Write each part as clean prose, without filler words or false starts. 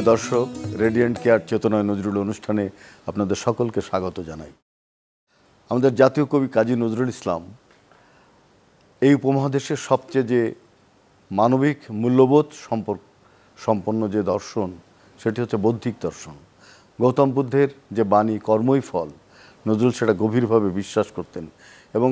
প্রিয় দর্শক, radiant care চেতনায় নজরুল অনুষ্ঠানে আপনাদের সকলকে স্বাগত জানাই। আমাদের জাতীয় কবি কাজী নজরুল ইসলাম এই উপমহাদেশের সবচেয়ে যে মানবিক মূল্যবোধ সম্পন্ন যে দর্শন, সেটি হচ্ছে বৌদ্ধিক দর্শন। গৌতম বুদ্ধের যে বাণী কর্মই ফল, নজরুল সেটা গভীরভাবে বিশ্বাস করতেন এবং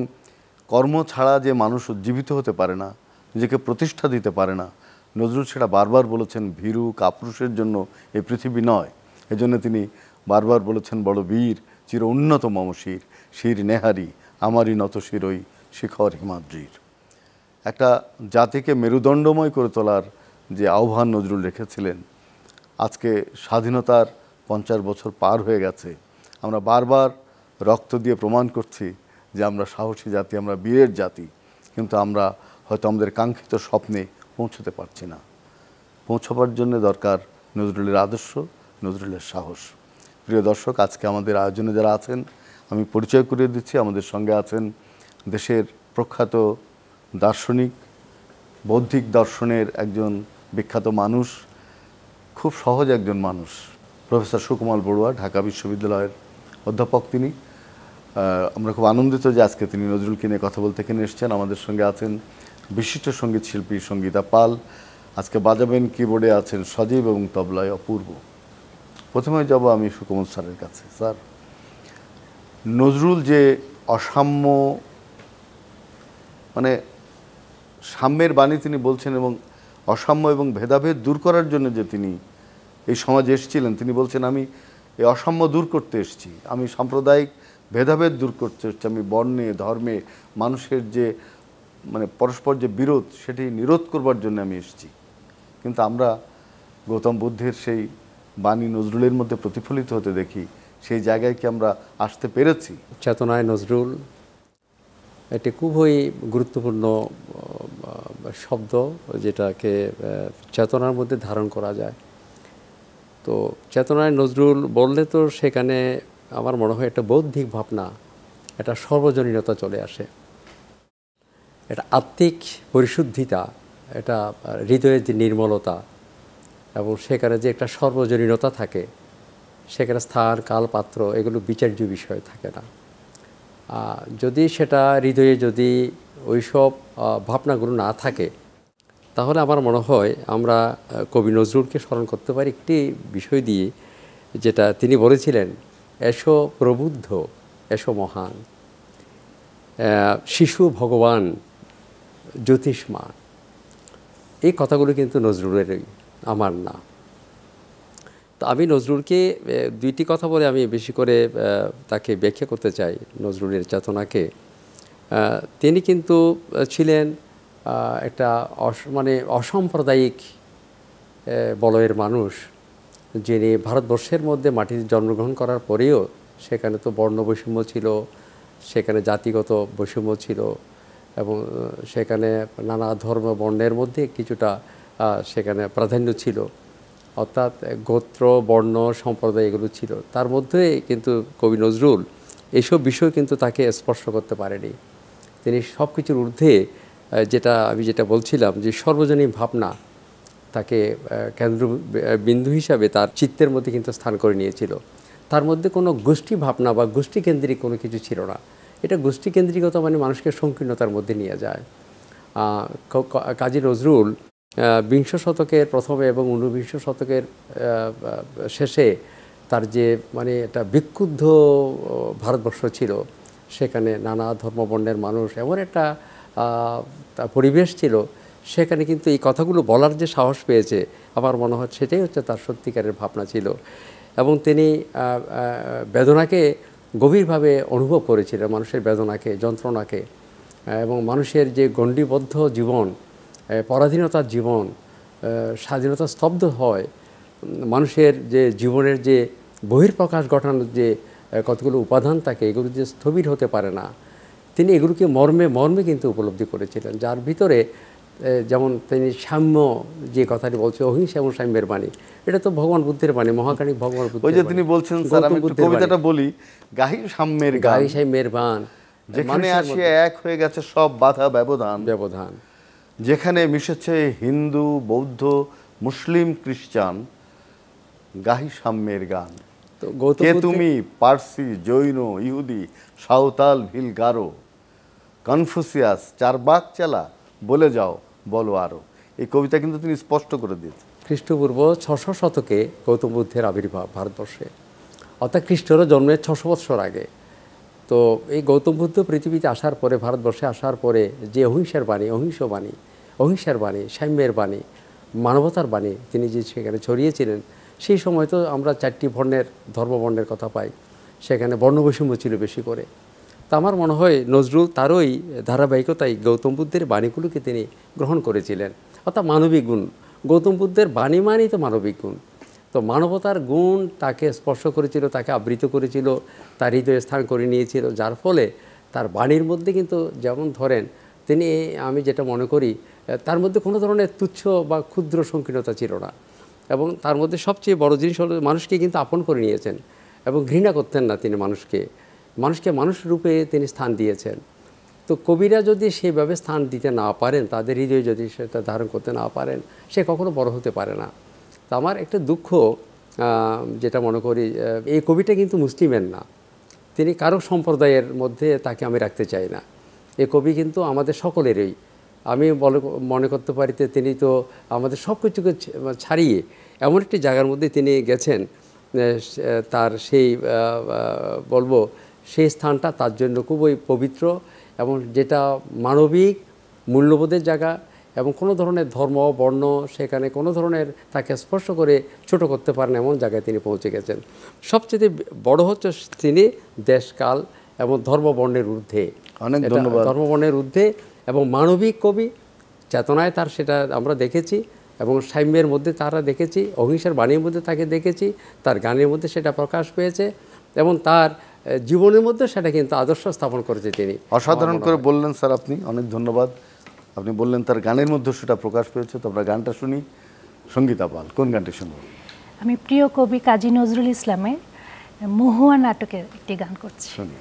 কর্ম ছাড়া যে মানুষ উজ্জীবিত হতে পারে না, নিজেকে প্রতিষ্ঠা দিতে পারে না, নজরুল সেটা বারবার বলেছেন। ভীরু কাপুরুষের জন্য এই পৃথিবী নয়, এজন্য তিনি বারবার বলেছেন, বড় বীর চির উন্নত মমশির, শির নেহারি আমারই নত শিরই শিখর হিমাদ্রির। একটা জাতিকে মেরুদণ্ডময় করে তোলার যে আহ্বান নজরুল রেখেছিলেন, আজকে স্বাধীনতার 50 বছর পার হয়ে গেছে। আমরা বারবার রক্ত দিয়ে প্রমাণ করছি যে আমরা সাহসী জাতি, আমরা বীরের জাতি, কিন্তু আমরা হয়তো আমাদের কাঙ্ক্ষিত স্বপ্নে পৌঁছতে পারছি না। পৌঁছবার জন্য দরকার নজরুলের আদর্শ, নজরুলের সাহস। প্রিয় দর্শক, আজকে আমাদের আয়োজনে যারা আছেন আমি পরিচয় করিয়ে দিচ্ছি। আমাদের সঙ্গে আছেন দেশের প্রখ্যাত দার্শনিক, বৌদ্ধিক দর্শনের একজন বিখ্যাত মানুষ, খুব সহজ একজন মানুষ, প্রফেসর সুকুমার বড়ুয়া, ঢাকা বিশ্ববিদ্যালয়ের অধ্যাপক তিনি। আমরা খুব আনন্দিত যে আজকে তিনি নজরুলকে নিয়ে কথা বলতে এখানে এসেছেন। আমাদের সঙ্গে আছেন বিশিষ্ট সঙ্গীত শিল্পী সঙ্গীতা পাল, আজকে বাজাবেন কিবোর্ডে আছেন সজীব এবং তবলায় অপূর্ব। প্রথমে যাব আমি সুকুমার স্যারের কাছে। স্যার, নজরুল যে অসাম্য, মানে সাম্যের বাণী তিনি বলছেন এবং অসাম্য এবং ভেদাভেদ দূর করার জন্য যে তিনি এই সমাজে এসেছিলেন, তিনি বলছেন আমি এই অসাম্য দূর করতে এসেছি, আমি সাম্প্রদায়িক ভেদাভেদ দূর করতে এসেছি, আমি বর্ণে ধর্মে মানুষের যে মানে পরস্পর যে বিরোধ, সেটি নিরোধ করবার জন্য আমি এসেছি। কিন্তু আমরা গৌতম বুদ্ধের সেই বাণী নজরুলের মধ্যে প্রতিফলিত হতে দেখি, সেই জায়গায় কি আমরা আসতে পেরেছি? চেতনায় নজরুল এটি খুবই গুরুত্বপূর্ণ শব্দ, যেটাকে চেতনার মধ্যে ধারণ করা যায়। তো চেতনায় নজরুল বললে তো সেখানে আমার মনে হয় একটা বৌদ্ধিক ভাবনা, একটা সর্বজনীনতা চলে আসে, এটা আত্মিক পরিশুদ্ধিতা, এটা হৃদয়ের যে নির্মলতা, এবং সেখানে যে একটা সর্বজনীনতা থাকে, সেখানে স্থান কাল পাত্র এগুলো বিচার্য বিষয় থাকে না। যদি সেটা হৃদয়ে যদি ওইসব ভাবনাগুলো না থাকে, তাহলে আমার মনে হয় আমরা কবি নজরুলকে স্মরণ করতে পারি একটি বিষয় দিয়ে, যেটা তিনি বলেছিলেন, এসো প্রবুদ্ধ এসো মহান, শিশু ভগবান জ্যোতিষ্মান। এই কথাগুলো কিন্তু নজরুলেরই, আমার না। তো আমি নজরুলকে দুইটি কথা বলে আমি বেশি করে তাকে ব্যাখ্যা করতে চাই, নজরুলের চেতনাকে। তিনি কিন্তু ছিলেন একটা মানে অসাম্প্রদায়িক বলয়ের মানুষ, যিনি ভারতবর্ষের মধ্যে মাটিতে জন্মগ্রহণ করার পরেও সেখানে তো বর্ণ বৈষম্য ছিল, সেখানে জাতিগত বৈষম্য ছিল, এবং সেখানে নানা ধর্ম বর্ণের মধ্যে কিছুটা সেখানে প্রাধান্য ছিল, অর্থাৎ গোত্র বর্ণ সম্প্রদায় এগুলো ছিল। তার মধ্যে কিন্তু কবি নজরুল এইসব বিষয় কিন্তু তাকে স্পর্শ করতে পারেনি। তিনি সব কিছুর ঊর্ধ্বে, আমি যেটা বলছিলাম, যে সর্বজনীন ভাবনা তাকে কেন্দ্রবিন্দু হিসাবে তার চিত্তের মধ্যে কিন্তু স্থান করে নিয়েছিল। তার মধ্যে কোনো গোষ্ঠী ভাবনা বা গোষ্ঠীকেন্দ্রিক কোনো কিছু ছিল না। এটা গোষ্ঠীকেন্দ্রিকতা মানে মানুষকে সংকীর্ণতার মধ্যে নিয়ে যায়। কাজী নজরুল বিংশ শতকের প্রথমে এবং ঊনবিংশ শতকের শেষে তার যে মানে একটা বিক্ষুব্ধ ভারতবর্ষ ছিল, সেখানে নানা ধর্মবর্ণের মানুষ, এমন একটা পরিবেশ ছিল, সেখানে কিন্তু এই কথাগুলো বলার যে সাহস পেয়েছে, আমার মনে হয় সেটাই হচ্ছে তার সত্যিকারের ভাবনা ছিল। এবং তিনি বেদনাকে গভীরভাবে অনুভব করেছিলেন, মানুষের বেদনাকে, যন্ত্রণাকে, এবং মানুষের যে গণ্ডিবদ্ধ জীবন, পরাধীনতার জীবন, স্বাধীনতা স্তব্ধ হয়, মানুষের যে জীবনের যে বহির্প্রকাশ ঘটানোর যে কতগুলো উপাদান থাকে, এগুলো যে স্থবির হতে পারে না, তিনি এগুলোকে মর্মে মর্মে কিন্তু উপলব্ধি করেছিলেন, যার ভিতরে যেমন তিনি সাম্য যে কথাটি বলছে, অহিংসা এবং সাম্যের বাণী, এটা তো ভগবান বুদ্ধের বাণী, মহাকাণিক ভগবান বুদ্ধ। ওই যে তিনি বলছেন, স্যার আমি একটু কবিতাটা বলি, গাহি সাম্যের গান, গাহি সাম্যের গান, যেখানে আসিয়া এক হয়ে গেছে সব বাধা ব্যবধান, যেখানে মিশেছে হিন্দু বৌদ্ধ মুসলিম খ্রিস্টান, গাহি সাম্যের গান। তো গৌতম কে বুদ্ধের- তুমি, পার্সি, জৈন, ইহুদি, সাঁওতাল, ভিল, গারো, কনফুসিয়াস, চারবাক চালা, বলে যাও বলো আরো। এই কবিতা কিন্তু তিনি স্পষ্ট করে দিয়েছেন। খ্রিস্টপূর্ব 600 শতকে গৌতম বুদ্ধের আবির্ভাব ভারতবর্ষে, অর্থাৎ খ্রিস্টেরও জন্মের 600 বৎসর আগে। তো এই গৌতম বুদ্ধ পৃথিবীতে আসার পরে, ভারতবর্ষে আসার পরে যে অহিংসার বাণী, অহিংসার বাণী, সাম্যের বাণী, মানবতার বাণী তিনি যে সেখানে ছড়িয়েছিলেন, সেই সময় তো আমরা 4টি বর্ণের ধর্মবর্ণের কথা পাই, সেখানে বর্ণবৈষম্য ছিল বেশি করে। তা আমার মনে হয় নজরুল তারই ধারাবাহিকতায় গৌতম বুদ্ধের বাণীগুলোকে তিনি গ্রহণ করেছিলেন, অর্থাৎ মানবিক গুণ। গৌতম বুদ্ধের বাণী মানেই তো মানবিক গুণ। তো মানবতার গুণ তাকে স্পর্শ করেছিল, তাকে আবৃত করেছিল, তার হৃদয়ে স্থান করে নিয়েছিল, যার ফলে তার বাণীর মধ্যে কিন্তু যেমন ধরেন তিনি, আমি যেটা মনে করি, তার মধ্যে কোনো ধরনের তুচ্ছ বা ক্ষুদ্র সংকীর্ণতা ছিল না। এবং তার মধ্যে সবচেয়ে বড় জিনিস হলো মানুষকে কিন্তু আপন করে নিয়েছেন এবং ঘৃণা করতেন না তিনি মানুষকে মানুষ রূপে তিনি স্থান দিয়েছেন। তো কবিরা যদি সেভাবে স্থান দিতে না পারেন, তাদের হৃদয়ে যদি সেটা ধারণ করতে না পারেন, সে কখনো বড় হতে পারে না। তো আমার একটা দুঃখ, যেটা মনে করি, এই কবিটা কিন্তু মুসলিমের না, তিনি কারো সম্প্রদায়ের মধ্যে তাকে আমি রাখতে চাই না। এই কবি কিন্তু আমাদের সকলেরই। আমি মনে করতে পারি যে তিনি তো আমাদের সব কিছুকে ছাড়িয়ে এমন একটি জায়গার মধ্যে তিনি গেছেন, তার সেই বলবো সেই স্থানটা তার জন্য খুবই পবিত্র, এবং যেটা মানবিক মূল্যবোধের জায়গা, এবং কোনো ধরনের ধর্ম বর্ণ সেখানে কোনো ধরনের তাকে স্পর্শ করে ছোট করতে পারেন এমন জায়গায় তিনি পৌঁছে গেছেন। সবচেয়ে বড় হচ্ছে তিনি দেশকাল এবং ধর্মবর্ণের ঊর্ধ্বে, অনেক ধন্যবাদ। ধর্মবর্ণের ঊর্ধ্বে এবং মানবিক কবি, চেতনায় তার সেটা আমরা দেখেছি, এবং সাম্যের মধ্যে তারা দেখেছি, অহিংসার বাণীর মধ্যে তাকে দেখেছি, তার গানের মধ্যে সেটা প্রকাশ পেয়েছে, এবং তার জীবনের মধ্যে সেটা কিন্তু আদর্শ স্থাপন করেছে তিনি। অসাধারণ করে বললেন স্যার, আপনি অনেক ধন্যবাদ। আপনি বললেন তার গানের মধ্যে সেটা প্রকাশ পেয়েছে। তো আমরা গানটা শুনি। সঙ্গীতা পাল, কোন গানটি শুনব? আমি প্রিয় কবি কাজী নজরুল ইসলামের মহুয়া নাটকের একটি গান করছি। শুনি।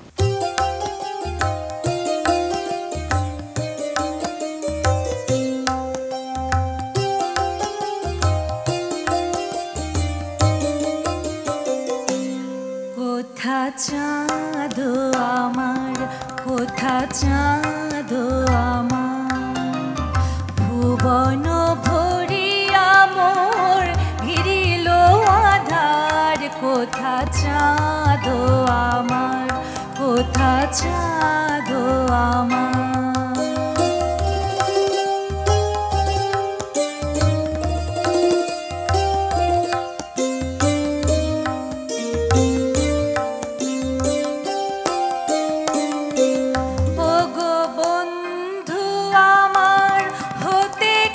কোথা চাঁদ আমার, কোথা চাঁদ আমার, ভুবন ভরিয়া মোর ঘিরিল আধার। কোথা চাঁদ আমার, কোথা চাঁদ আমার।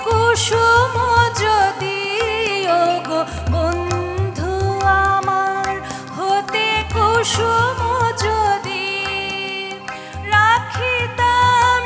কুসুম যদি, ওগো বন্ধু আমার হতে কুসুম যদি, রাখিতাম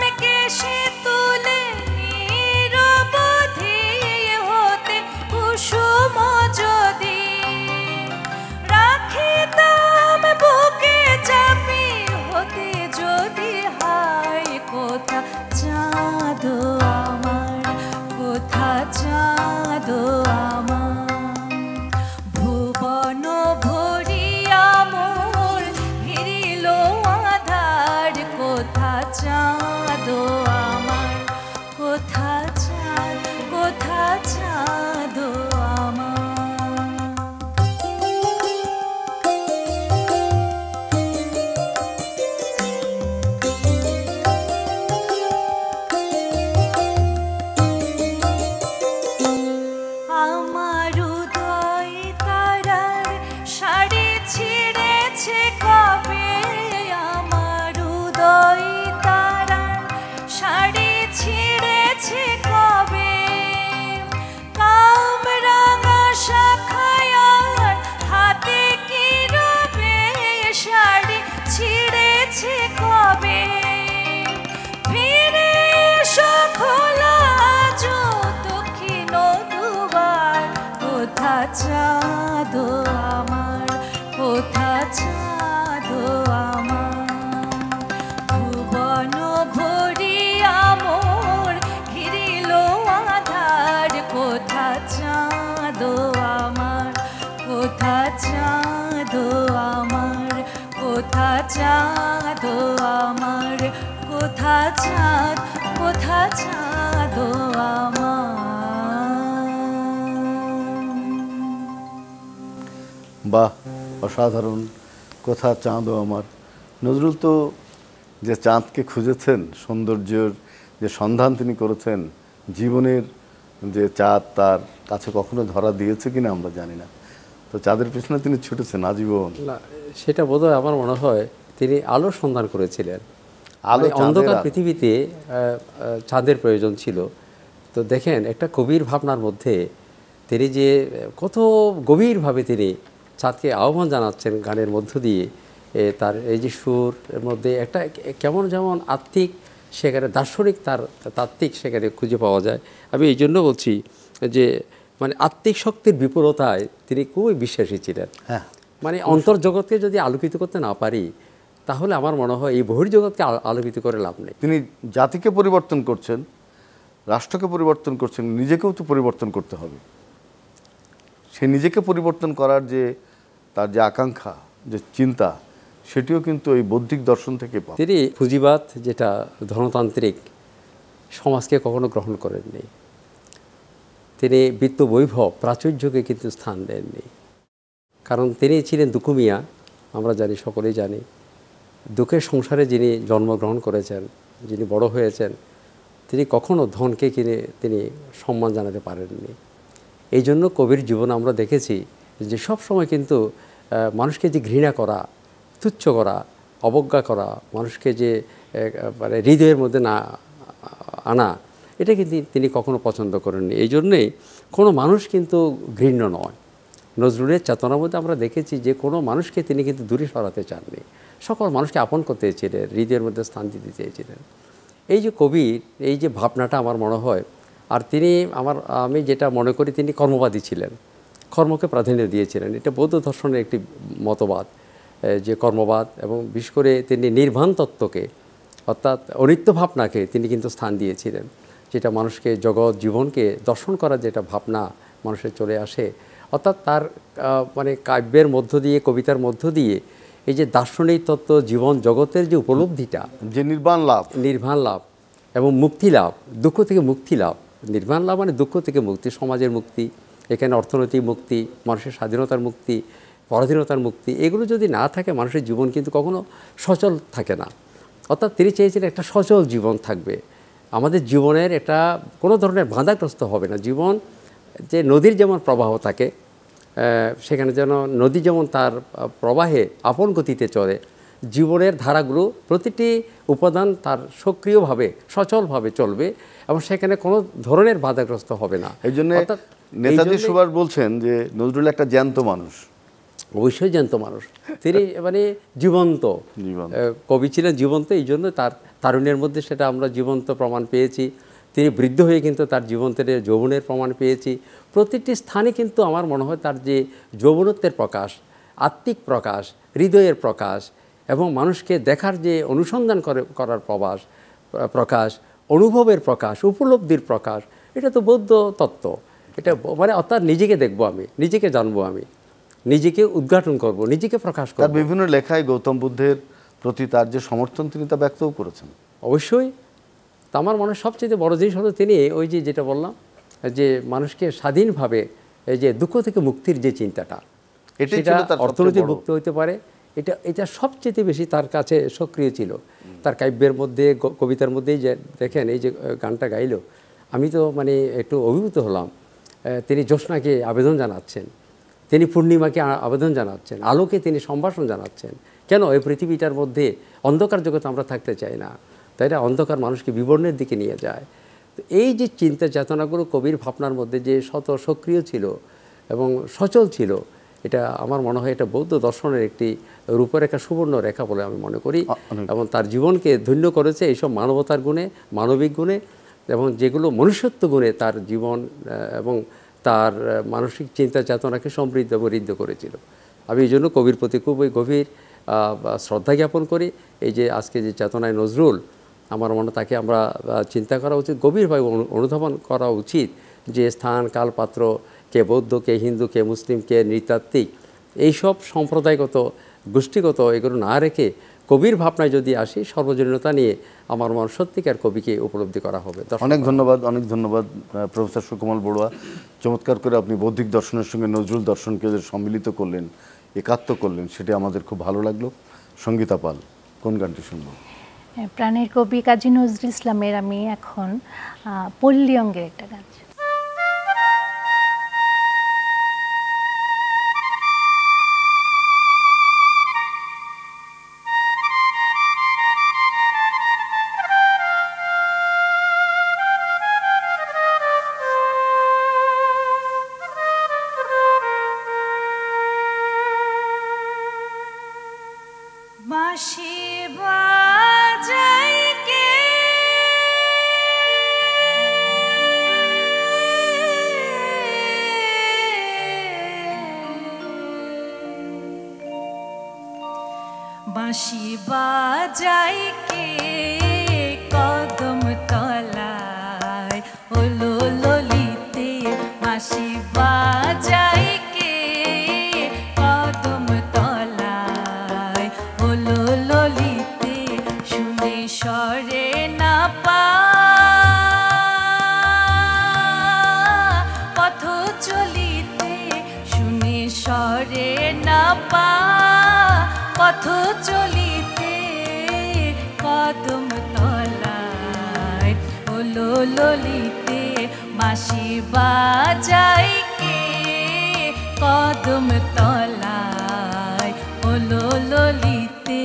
চাঁদ আমার, কোথা চাঁদ, কোথা চাঁদ আমার। বাহ, অসাধারণ। কোথা চাঁদও আমার। নজরুল তো যে চাঁদকে খুঁজেছেন, সৌন্দর্যের যে সন্ধান তিনি করেছেন, জীবনের যে চাঁদ তার কাছে কখনো ধরা দিয়েছে কিনা আমরা জানি না, তো চাঁদের পেছনে তিনি ছুটেছেন আজীবন। না, সেটা বোধহয় আমার মনে হয় তিনি আলোর সন্ধান করেছিলেন। আলো, অন্ধকার চাঁদের পৃথিবীতে চাঁদের প্রয়োজন ছিল। তো দেখেন, একটা কবির ভাবনার মধ্যে তিনি যে কত গভীরভাবে তিনি চাঁদকে আহ্বান জানাচ্ছেন গানের মধ্য দিয়ে, তার এই যে সুর এর মধ্যে একটা কেমন যেমন আত্মিক, সেখানে দার্শনিক তার তাত্ত্বিক সেখানে খুঁজে পাওয়া যায়। আমি এই জন্য বলছি যে মানে আত্মিক শক্তির বিপুলতায় তিনি খুবই বিশ্বাসী ছিলেন। হ্যাঁ, মানে অন্তর্জগৎকে যদি আলোকিত করতে না পারি, তাহলে আমার মনে হয় এই বহির্জগৎকে আলোকিত করে লাভ নেই। তিনি জাতিকে পরিবর্তন করছেন, রাষ্ট্রকে পরিবর্তন করছেন, নিজেকেও তো পরিবর্তন করতে হবে। সে নিজেকে পরিবর্তন করার যে তার যে আকাঙ্ক্ষা, যে চিন্তা, সেটিও কিন্তু এই বৌদ্ধিক দর্শন থেকে পাওয়া। তিনি পুঁজিবাদ, যেটা ধনতান্ত্রিক সমাজকে কখনো গ্রহণ করেননি। তিনি বিত্ত বৈভব, প্রাচুর্যকে কিন্তু স্থান দেননি। কারণ তিনি ছিলেন দুঃখমিয়া, আমরা জানি, সকলেই জানি। দুঃখের সংসারে যিনি জন্মগ্রহণ করেছেন, যিনি বড় হয়েছেন, তিনি কখনো ধনকে কিনে তিনি সম্মান জানাতে পারেননি। এই জন্য কবির জীবন আমরা দেখেছি যে সব সময় কিন্তু মানুষকে যে ঘৃণা করা, তুচ্ছ করা, অবজ্ঞা করা, মানুষকে যে মানে হৃদয়ের মধ্যে না আনা, এটা কিন্তু তিনি কখনো পছন্দ করেননি। এই জন্যেই কোনো মানুষ কিন্তু ঘৃণ্য নয়। নজরুলের চেতনার মধ্যে আমরা দেখেছি যে কোনো মানুষকে তিনি কিন্তু দূরে সরাতে চাননি, সকল মানুষকে আপন করতে চেয়েছিলেন, হৃদয়ের মধ্যে স্থান দিতে চেয়েছিলেন। এই যে কবির এই যে ভাবনাটা আমার মনে হয়, আর তিনি আমি যেটা মনে করি তিনি কর্মবাদী ছিলেন, কর্মকে প্রাধান্য দিয়েছিলেন। এটা বৌদ্ধ দর্শনের একটি মতবাদ, যে কর্মবাদ, এবং বিশেষ করে তিনি নির্বাণ তত্ত্বকে, অর্থাৎ অনিত্য ভাবনাকে তিনি কিন্তু স্থান দিয়েছিলেন, যেটা মানুষকে জগৎ জীবনকে দর্শন করার যেটা ভাবনা মানুষের চলে আসে, অর্থাৎ তার মানে কাব্যের মধ্য দিয়ে, কবিতার মধ্য দিয়ে এই যে দার্শনিক তত্ত্ব, জীবন জগতের যে উপলব্ধিটা, যে নির্বাণ লাভ এবং মুক্তি লাভ, দুঃখ থেকে মুক্তি লাভ। নির্বাণ লাভ মানে দুঃখ থেকে মুক্তি, সমাজের মুক্তি, এখানে অর্থনৈতিক মুক্তি, মানুষের স্বাধীনতার মুক্তি, পরাধীনতার মুক্তি। এগুলো যদি না থাকে, মানুষের জীবন কিন্তু কখনো সচল থাকে না। অর্থাৎ তিনি চেয়েছিলেন একটা সচল জীবন থাকবে, আমাদের জীবনের এটা কোনো ধরনের বাধাগ্রস্ত হবে না। জীবন যে নদীর যেমন প্রবাহ থাকে, সেখানে যেন নদী যেমন তার প্রবাহে আপন গতিতে চলে, জীবনের ধারাগুলো প্রতিটি উপাদান তার সক্রিয়ভাবে, সচলভাবে চলবে, এবং সেখানে কোনো ধরনের বাধাগ্রস্ত হবে না। এই জন্য নেতাজি সুভাষ বলছেন যে নজরুল একটা জ্যান্ত মানুষ। অবশ্যই জ্যান্ত মানুষ তিনি, মানে জীবন্ত কবি ছিলেন, জীবন্ত। এই জন্য তার তারুণ্যের মধ্যে সেটা আমরা জীবন্ত প্রমাণ পেয়েছি। তিনি বৃদ্ধ হয়ে কিন্তু তার জীবন্তের যৌবনের প্রমাণ পেয়েছি। প্রতিটি স্থানে কিন্তু আমার মনে হয় তার যে যৌবনত্বের প্রকাশ, আত্মিক প্রকাশ, হৃদয়ের প্রকাশ, এবং মানুষকে দেখার যে অনুসন্ধান করার প্রকাশ, অনুভবের প্রকাশ, উপলব্ধির প্রকাশ, এটা তো বৌদ্ধ তত্ত্ব। এটা মানে অর্থাৎ নিজেকে দেখবো আমি, নিজেকে জানবো আমি, নিজেকে উদ্ঘাটন করব, নিজেকে প্রকাশ করব। তার বিভিন্ন লেখায় গৌতম বুদ্ধের প্রতি তার যে সমর্থন তিনি তা ব্যক্তও করেছেন। অবশ্যই। তা আমার মনে হয় সবচেয়ে বড় জিনিস হলো তিনি ওই যে যেটা বললাম, যে মানুষকে স্বাধীনভাবে এই যে দুঃখ থেকে মুক্তির যে চিন্তাটা, সেটা অর্থনৈতিক মুক্তি হইতে পারে, এটা সবচেয়ে বেশি তার কাছে সক্রিয় ছিল। তার কাব্যের মধ্যে, কবিতার মধ্যেই যে দেখেন এই যে গানটা গাইলো, আমি তো মানে একটু অভিভূত হলাম। তিনি জ্যোৎস্নাকে আবেদন জানাচ্ছেন, তিনি পূর্ণিমাকে আবেদন জানাচ্ছেন, আলোকে তিনি সম্ভাষণ জানাচ্ছেন। কেন এই পৃথিবীটার মধ্যে অন্ধকার জগতে আমরা থাকতে চাই না, তাই না? অন্ধকার মানুষকে বিবর্ণের দিকে নিয়ে যায়। তো এই যে চিন্তা চেতনাগুলো কবির ভাবনার মধ্যে যে সক্রিয় ছিল এবং সচল ছিল, এটা আমার মনে হয় এটা বৌদ্ধ দর্শনের একটি রূপরেখা, সুবর্ণ রেখা বলে আমি মনে করি। এবং তার জীবনকে ধন্য করেছে এইসব মানবতার গুণে, মানবিক গুণে, এবং যেগুলো মনুষ্যত্ব গুণে তার জীবন এবং তার মানসিক চিন্তা চেতনাকে সমৃদ্ধ বৃদ্ধ করেছিল। আমি এই জন্য কবির প্রতি খুবই গভীর শ্রদ্ধা জ্ঞাপন করি। এই যে আজকে যে চেতনায় নজরুল, আমার মনে তাকে আমরা চিন্তা করা উচিত, গভীরভাবে অনুধাবন করা উচিত, যে স্থান, কাল, পাত্র, কে বৌদ্ধ, কে হিন্দু, কে মুসলিম, কে নৃতাত্ত্বিক, এইসব সম্প্রদায়গত, গোষ্ঠীগত এগুলো না রেখে কবির ভাবনায় যদি আসি, সর্বজনীনতা নিয়ে আমার মন সত্যিকার কবিকে উপলব্ধি করা হবে। অনেক ধন্যবাদ প্রফেসর সুকোমল বড়ুয়া। চমৎকার করে আপনি বৌদ্ধিক দর্শনের সঙ্গে নজরুল দর্শনকে যে সম্মিলিত করলেন, একাত্ম করলেন, সেটা আমাদের খুব ভালো লাগলো। সঙ্গীতা পাল, কোন গানটি শুনবো? প্রাণের কবি কাজী নজরুল ইসলামের আমি এখন পল্লী অঙ্গের একটা গান। বাঁশি বাজাই কে, বাঁশি বাজাই কে কদম তলায় ওলো ললিতে, বাঁশি বাজাই কে কদম তলায় ওলো ললিতে, শুনে সরে না পা পথ চলিতে, শুনে সরে না পা পথ চলিতে, কদম তলায় ওলো ললিতে, বাঁশি বাজাই কে কদম তলায় ওলো ললিতে।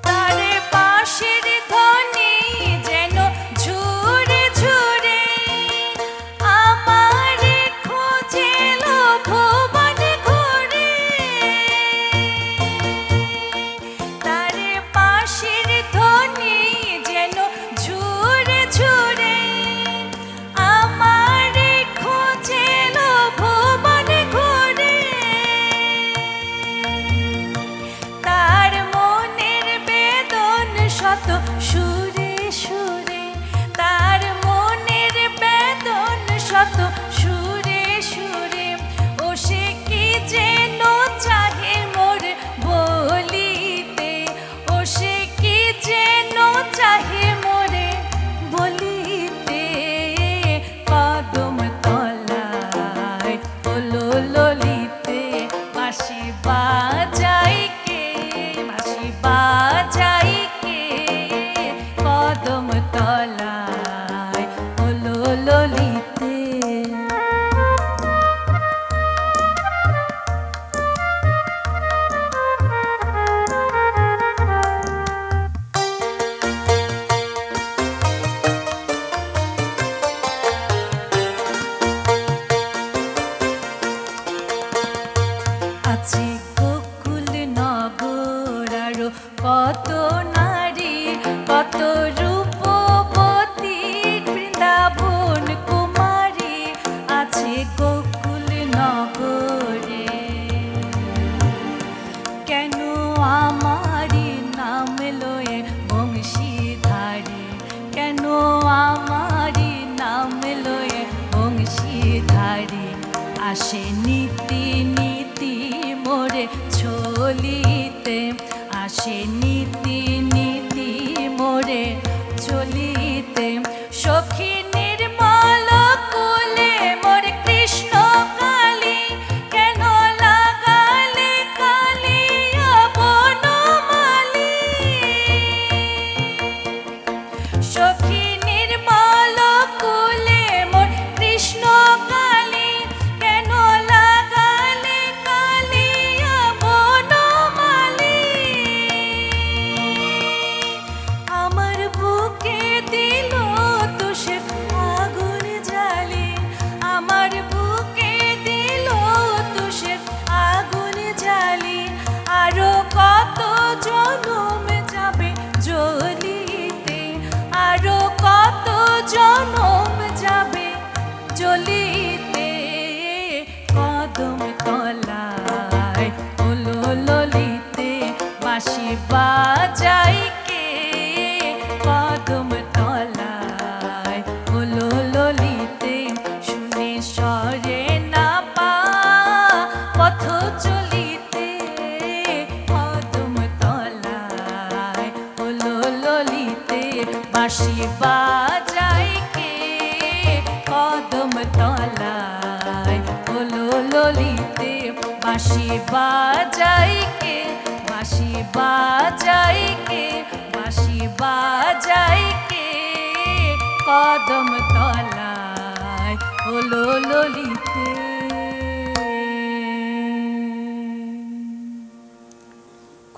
তারে বাঁশির ধ্বনি যেন ঝুরে ঝুরে আমারে খোঁজেল ভুবন ঘুরে, তারে বাঁশির ধ্বনি যেন ঝুরে ঝুরে আমারে খোঁজেল ভুবন ঘুরে, তার মনের বেদন শত সুরে সুরে, তার মনের বেদন শত সুরে সুরে, ও সে কি যেন চাহে মোর বলিতে, ও সে কি যেন চাহে মোরে বলিতে, কদম তলায় ওলো ললিতে, বাঁশি বাজাই কে, বাঁশি বাজাই কে কদম তলায় ওলো ললিতে। আছে গোকুল নগর আরো কত নারী, কত রূপবতী বৃন্দাবন কুমারী, আছে গোকুল নগরে। কেন আমারি নাম লয়ে বংশীধারী, কেন আমারি নাম লয়ে বংশীধারী, আসে নীতি নীতি মোরে চলিতে, আসে নীতি নীতি মোরে চলিতে, সখী নির্মল কুলে মোর কৃষ্ণ কালী, কেন লাগালে কালিয়া বনমালী, সখী নির্মল কুলে মোর কৃষ্ণ কালী, কেন লাগালে কালিয়া বনমালী, আমার বুকে বাঁশি বাজায় কে কদম তলায় হলো ললিতে বাঁশি বাজায় কে বাঁশি বাজায় কে বাঁশি বাজায় কে কদম তলায় হলো ললিতে।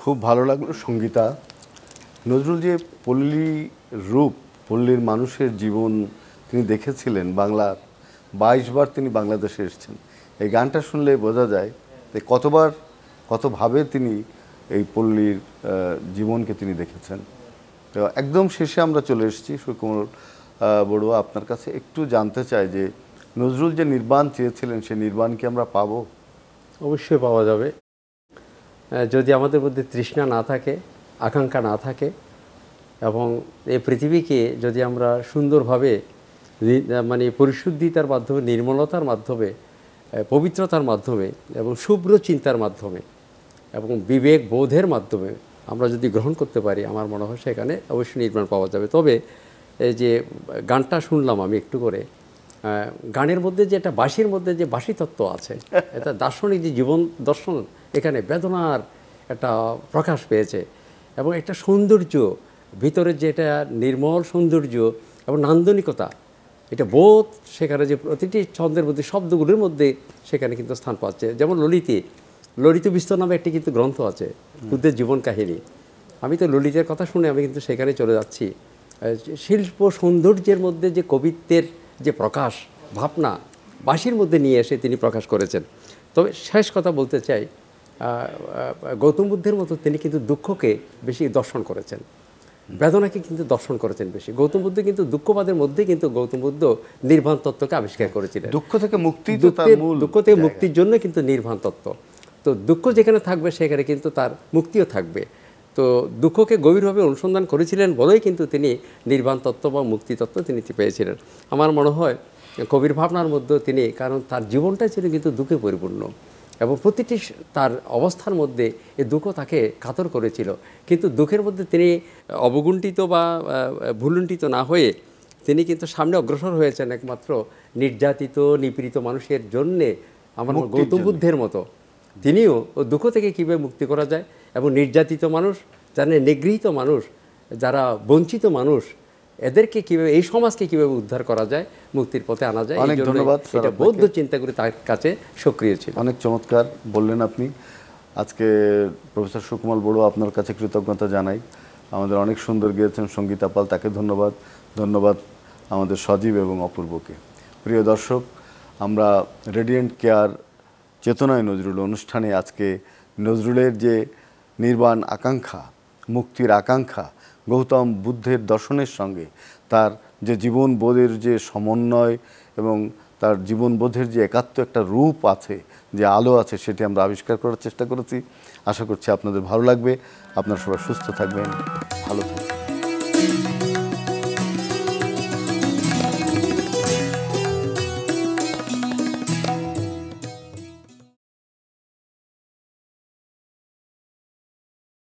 খুব ভালো লাগলো সঙ্গীতা। নজরুল যে পল্লী রূপ, পল্লীর মানুষের জীবন তিনি দেখেছিলেন, বাংলার 22 বার তিনি বাংলাদেশে এসেছেন। এই গানটা শুনলে বোঝা যায় যে কতভাবে তিনি এই পল্লীর জীবনকে তিনি দেখেছেন। তো একদম শেষে আমরা চলে এসেছি। সুকুমার বড়ুয়া, আপনার কাছে একটু জানতে চাই যে নজরুল যে নির্বাণ চেয়েছিলেন সেই নির্বাণ কি আমরা পাবো? অবশ্যই পাওয়া যাবে, যদি আমাদের মধ্যে তৃষ্ণা না থাকে, আকাঙ্ক্ষা না থাকে, এবং এই পৃথিবীকে যদি আমরা সুন্দরভাবে মানে পরিশুদ্ধিতার মাধ্যমে, নির্মলতার মাধ্যমে, পবিত্রতার মাধ্যমে এবং শুভ্র চিন্তার মাধ্যমে এবং বিবেক বোধের মাধ্যমে আমরা যদি গ্রহণ করতে পারি, আমার মনে হয় সেখানে অবশ্যই নির্মাণ পাওয়া যাবে। তবে এই যে গানটা শুনলাম আমি একটু করে, গানের মধ্যে যে একটা বাঁশির মধ্যে যে বাঁশি তত্ত্ব আছে, এটা দার্শনিক যে জীবন দর্শন এখানে বেদনার একটা প্রকাশ পেয়েছে, এবং একটা সৌন্দর্য ভিতরের যে এটা নির্মল সৌন্দর্য এবং নান্দনিকতা, এটা বোধ সেখানে যে প্রতিটি ছন্দের মধ্যে শব্দগুলোর মধ্যে সেখানে কিন্তু স্থান পাচ্ছে। যেমন ললিত বিস্তর নামে একটি কিন্তু গ্রন্থ আছে, বুদ্ধের জীবন কাহিনী। আমি তো ললিতের কথা শুনে আমি কিন্তু সেখানে চলে যাচ্ছি। শিল্প সৌন্দর্যের মধ্যে যে কবিত্বের যে প্রকাশ ভাবনা বাঁশির মধ্যে নিয়ে এসে তিনি প্রকাশ করেছেন। তবে শেষ কথা বলতে চাই, গৌতম বুদ্ধের মতো তিনি কিন্তু দুঃখকে বেশি দর্শন করেছেন, বেদনাকে কিন্তু দর্শন করেছেন বেশি। গৌতম বুদ্ধ কিন্তু দুঃখবাদের মধ্যে কিন্তু গৌতম বুদ্ধ নির্বাণ তত্ত্বকে আবিষ্কার করেছিলেন। দুঃখ থেকে মুক্তি, দুঃখ থেকে মুক্তির জন্য কিন্তু নির্বাণ তত্ত্ব। তো দুঃখ যেখানে থাকবে সেখানে কিন্তু তার মুক্তিও থাকবে। তো দুঃখকে গভীরভাবে অনুসন্ধান করেছিলেন বলেই কিন্তু তিনি নির্বাণ তত্ত্ব বা মুক্তি তত্ত্ব তিনি পেয়েছিলেন। আমার মনে হয় কবির ভাবনার মধ্যে তিনি, কারণ তার জীবনটাই ছিল কিন্তু দুঃখে পরিপূর্ণ, এবং প্রতিটি তার অবস্থার মধ্যে এই দুঃখ তাকে কাতর করেছিল। কিন্তু দুঃখের মধ্যে তিনি অবগুণ্ঠিত বা ভুলুণ্ঠিত না হয়ে তিনি কিন্তু সামনে অগ্রসর হয়েছেন একমাত্র নির্যাতিত নিপীড়িত মানুষের জন্যে। আমার গৌতম বুদ্ধের মতো তিনিও দুঃখ থেকে কীভাবে মুক্তি করা যায়, এবং নির্যাতিত মানুষ, যারা নিগৃহীত মানুষ, যারা বঞ্চিত মানুষ, এদেরকে কীভাবে, এই সমাজকে কীভাবে উদ্ধার করা যায়, মুক্তির পথে আনা যায়, অনেক ধন্যবাদ। এটা বৌদ্ধ চিন্তা করে তার কাছে সক্রিয় ছিল। অনেক চমৎকার বললেন আপনি। আজকে প্রফেসর সুকুমার বড়ুয়া, আপনার কাছে কৃতজ্ঞতা জানাই। আমাদের অনেক সুন্দর গিয়েছেন সঙ্গীতা পাল, তাকে ধন্যবাদ। ধন্যবাদ আমাদের সজীব এবং অপূর্বকে। প্রিয় দর্শক, আমরা রেডিয়েন্ট কেয়ার চেতনায় নজরুল অনুষ্ঠানে আজকে নজরুলের যে নির্বাণ আকাঙ্ক্ষা, মুক্তির আকাঙ্ক্ষা, গৌতম বুদ্ধের দর্শনের সঙ্গে তার যে জীবনবোধের যে সমন্বয় এবং তার জীবনবোধের যে একাত্ম একটা রূপ আছে, যে আলো আছে, সেটি আমরা আবিষ্কার করার চেষ্টা করেছি। আশা করছি আপনাদের ভালো লাগবে। আপনারা সবাই সুস্থ থাকবেন, ভালো থাকবেন।